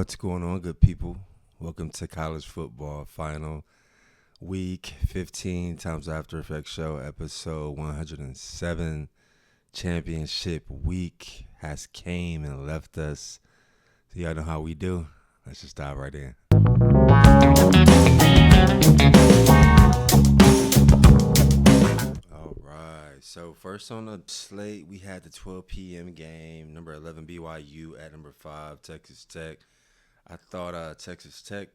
What's going on, good people? Welcome to College Football Final Week 15 Times After Effects Show, episode 107. Championship week has came and left us. So y'all know how we do. Let's just dive right in. All right. So first on the slate, we had the 12 p.m. game. Number 11 BYU at number 5 Texas Tech. I thought Texas Tech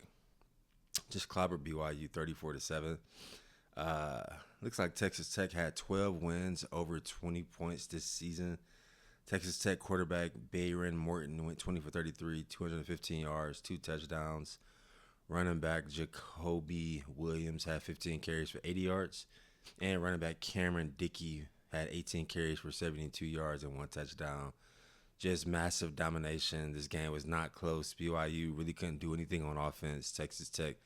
just clobbered BYU 34-7. Looks like Texas Tech had 12 wins over 20 points this season. Texas Tech quarterback Bayron Morton went 20 for 33, 215 yards, 2 touchdowns. Running back Jacoby Williams had 15 carries for 80 yards. And running back Cameron Dickey had 18 carries for 72 yards and 1 touchdown. Just massive domination. This game was not close. BYU really couldn't do anything on offense. Texas Tech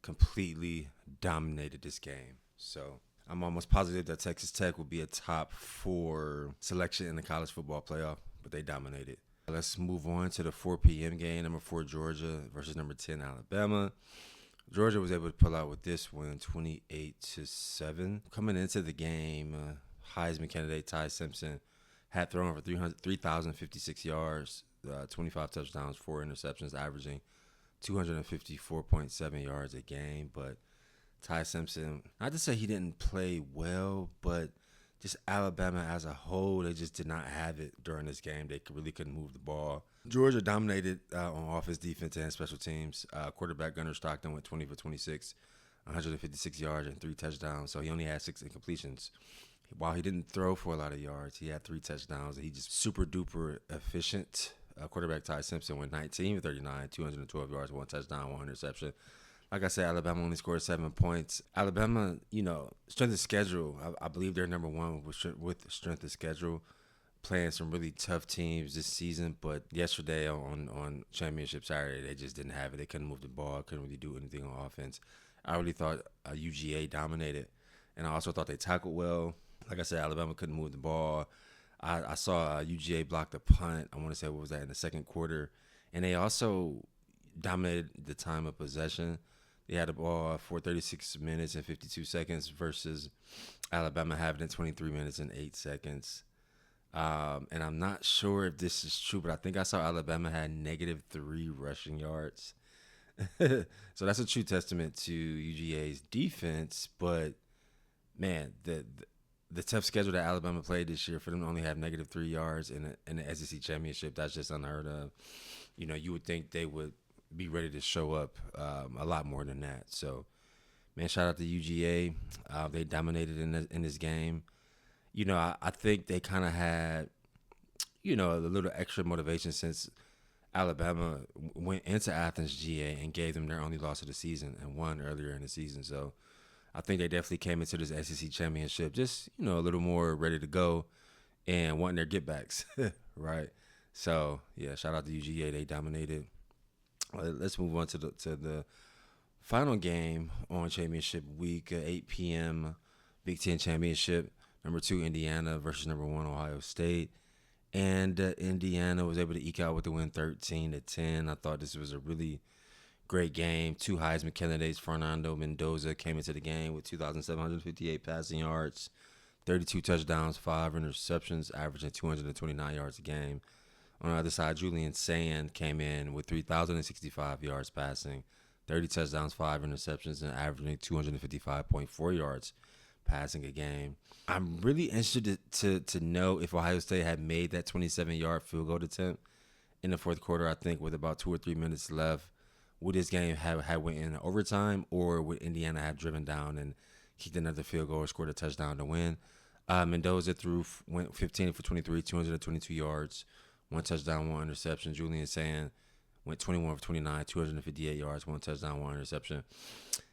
completely dominated this game. So I'm almost positive that Texas Tech will be a top 4 selection in the college football playoff, but they dominated. Let's move on to the 4 p.m. game. Number 4 Georgia versus number 10 Alabama. Georgia was able to pull out with this win, 28-7. Coming into the game, Heisman candidate Ty Simpson had thrown for 3,056 yards, 25 touchdowns, 4 interceptions, averaging 254.7 yards a game. But Ty Simpson, not to say he didn't play well, but just Alabama as a whole, they just did not have it during this game. They really couldn't move the ball. Georgia dominated on offense, defense, and special teams. Quarterback Gunnar Stockton went 20 for 26, 156 yards and 3 touchdowns. So he only had 6 incompletions. While he didn't throw for a lot of yards, he had 3 touchdowns. He just super duper efficient. Quarterback Ty Simpson went 19 for 39, 212 yards, 1 touchdown, 1 interception. Like I said, Alabama only scored 7 points. Alabama, strength of schedule. I believe they're number 1 with strength of schedule, playing some really tough teams this season. But yesterday on Championship Saturday, they just didn't have it. They couldn't move the ball, couldn't really do anything on offense. I really thought UGA dominated, and I also thought they tackled well. Like I said, Alabama couldn't move the ball. I saw UGA block the punt. I want to say, what was that, in the second quarter? And they also dominated the time of possession. They had the ball for 36 minutes and 52 seconds versus Alabama having it 23 minutes and 8 seconds. And I'm not sure if this is true, but I think I saw Alabama had -3 rushing yards. So that's a true testament to UGA's defense. But, man, the tough schedule that Alabama played this year, for them to only have -3 yards in the SEC championship, that's just unheard of. You would think they would be ready to show up a lot more than that. So, man, shout out to UGA. They dominated in this game. I think they kind of had, a little extra motivation since Alabama went into Athens, GA, and gave them their only loss of the season and won earlier in the season. So, I think they definitely came into this SEC championship just, a little more ready to go and wanting their get-backs, right? So, yeah, shout out to UGA. They dominated. Let's move on to the final game on championship week, 8 p.m. Big Ten championship. Number 2 Indiana versus number 1 Ohio State. And Indiana was able to eke out with the win 13-10. I thought this was a really great game. 2 Heisman candidates, Fernando Mendoza, came into the game with 2,758 passing yards, 32 touchdowns, 5 interceptions, averaging 229 yards a game. On the other side, Julian Sand came in with 3,065 yards passing, 30 touchdowns, 5 interceptions, and averaging 255.4 yards passing a game. I'm really interested to know if Ohio State had made that 27-yard field goal attempt in the fourth quarter. I think with about 2 or 3 minutes left, would this game have went in overtime, or would Indiana have driven down and kicked another field goal or scored a touchdown to win? Mendoza went 15 for 23, 222 yards, 1 touchdown, 1 interception. Julian Sand went 21 for 29, 258 yards, 1 touchdown, 1 interception.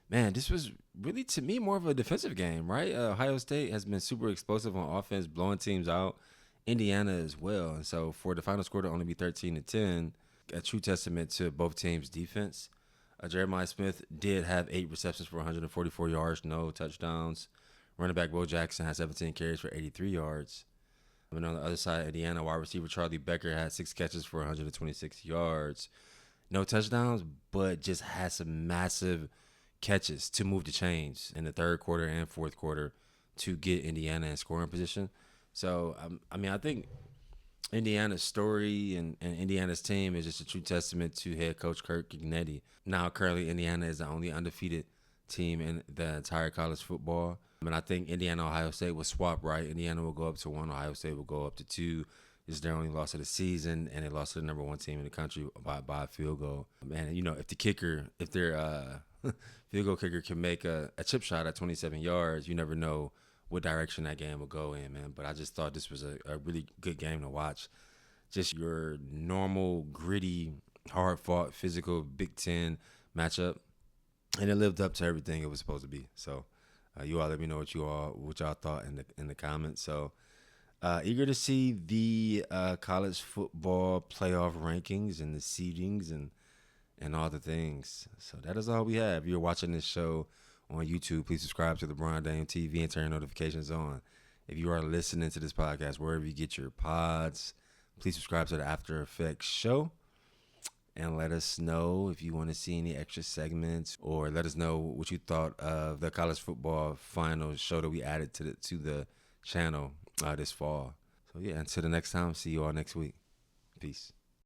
Man, this was really, to me, more of a defensive game, right? Ohio State has been super explosive on offense, blowing teams out. Indiana as well. And so for the final score to only be 13-10, a true testament to both teams' defense. Jeremiah Smith did have 8 receptions for 144 yards, no touchdowns. Running back Bo Jackson had 17 carries for 83 yards. And on the other side, Indiana wide receiver Charlie Becker had 6 catches for 126 yards. no touchdowns, but just had some massive catches to move the chains in the third quarter and fourth quarter to get Indiana in scoring position. So, I mean, I think Indiana's story and Indiana's team is just a true testament to head coach Kirk Gagnetti. Now, currently, Indiana is the only undefeated team in the entire college football. And I think Indiana, Ohio State will swap, right? Indiana will go up to 1, Ohio State will go up to 2. It's their only loss of the season, and they lost to the number 1 team in the country by a field goal. Man, if their field goal kicker can make a chip shot at 27 yards, you never know what direction that game will go in, man. But I just thought this was a really good game to watch. Just your normal, gritty, hard-fought, physical Big Ten matchup, and it lived up to everything it was supposed to be. So, you all let me know what y'all thought in the comments. So, eager to see the college football playoff rankings and the seedings and all the things. So that is all we have. If you're watching this show on YouTube, please subscribe to the Brian Daniel TV and turn notifications on. If you are listening to this podcast, wherever you get your pods, please subscribe to the After Effects show. And let us know if you want to see any extra segments, or let us know what you thought of the college football final show that we added to the channel this fall. So yeah, until the next time, see you all next week. Peace.